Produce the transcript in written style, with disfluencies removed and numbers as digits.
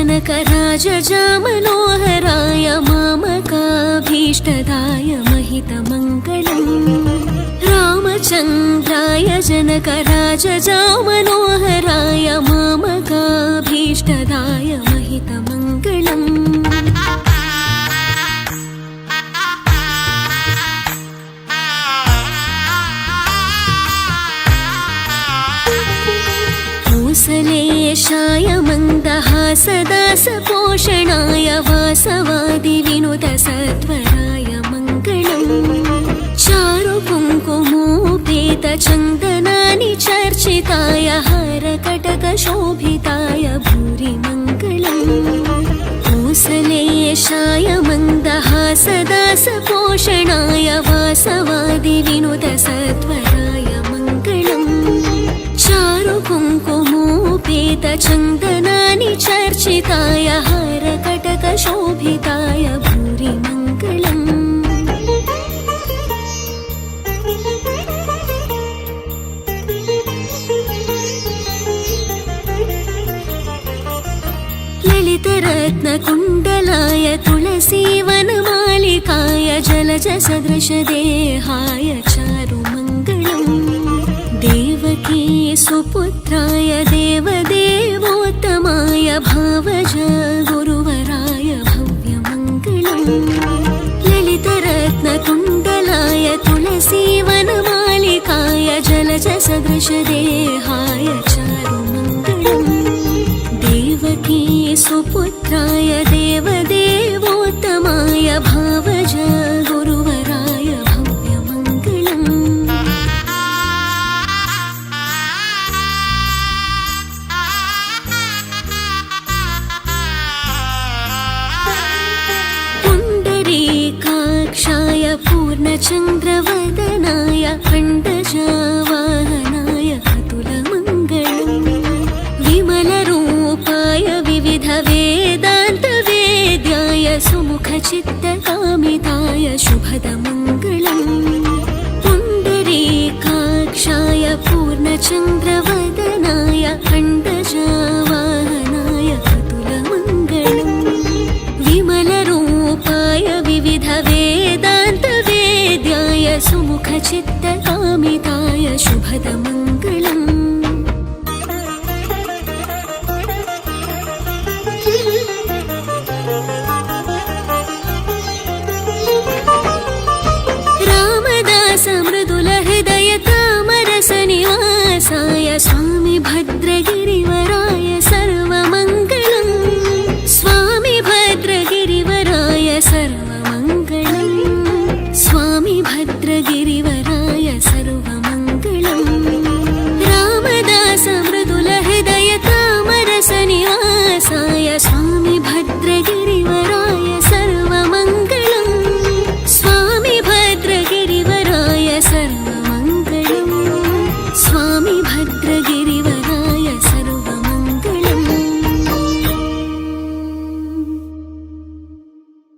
जनकराजजामनोहराय मामकाभीष्टदाय महितमङ्गलम् रामचन्द्राय जनकराजजामनोहराय मामकाभीष्टदाय महितमङ्गलम् कौसलेशाय मन्दहासदासपोषणाय वासवादिविनुतसत्वराय मङ्गलम् चारुकुङ्कुमोपेतचन्दनानि चर्चिताय हरकटकशोभिताय भूरि मङ्गलम् कौसलेशाय मन्दहासदासपोषणाय वासवादिविनुतसत्वराय मङ्गलम् चारुकुङ्कुमोपेतचन्दनानि चर्चिताय हरकटकशोभिताय भूरि मङ्गलम् ललितरत्नकुण्डलाय तुलसीवनमालिकाय जलजसदृशदेहाय चारुमङ्गलम् देवकी सुपुत्राय देवदेवोत्तमाय भावज गुरुवराय भव्यमङ्गलम् ललितरत्नकुण्डलाय तुलसीवनमालिकाय जलजसदृशदेहाय चारुमङ्गलम् देवकी सुपुत्राय देवदेवोत्तमाय भावज गुरुवराय भव्यमङ्गलम् पुण्डरीकाक्षाय पूर्णचन्द्रवदनाय अण्डजावाहनाय अतुलमङ्गलम् विमलरूपाय विविधवेदान्तवेद्याय सुमुखचित्तकामिताय शुभदमङ्गलम् पुण्डरीकाक्षाय पूर्णचन्द्रवदनाय अण्डजावाहनाय अतुलमङ्गलम् विमलरूपाय विविधवेदान्तवेद्याय सुमुखचित्तकामिताय शुभदमङ्गलम् रामदास मृदुलहृदय तामरसनिवासाय स्वामि भद्र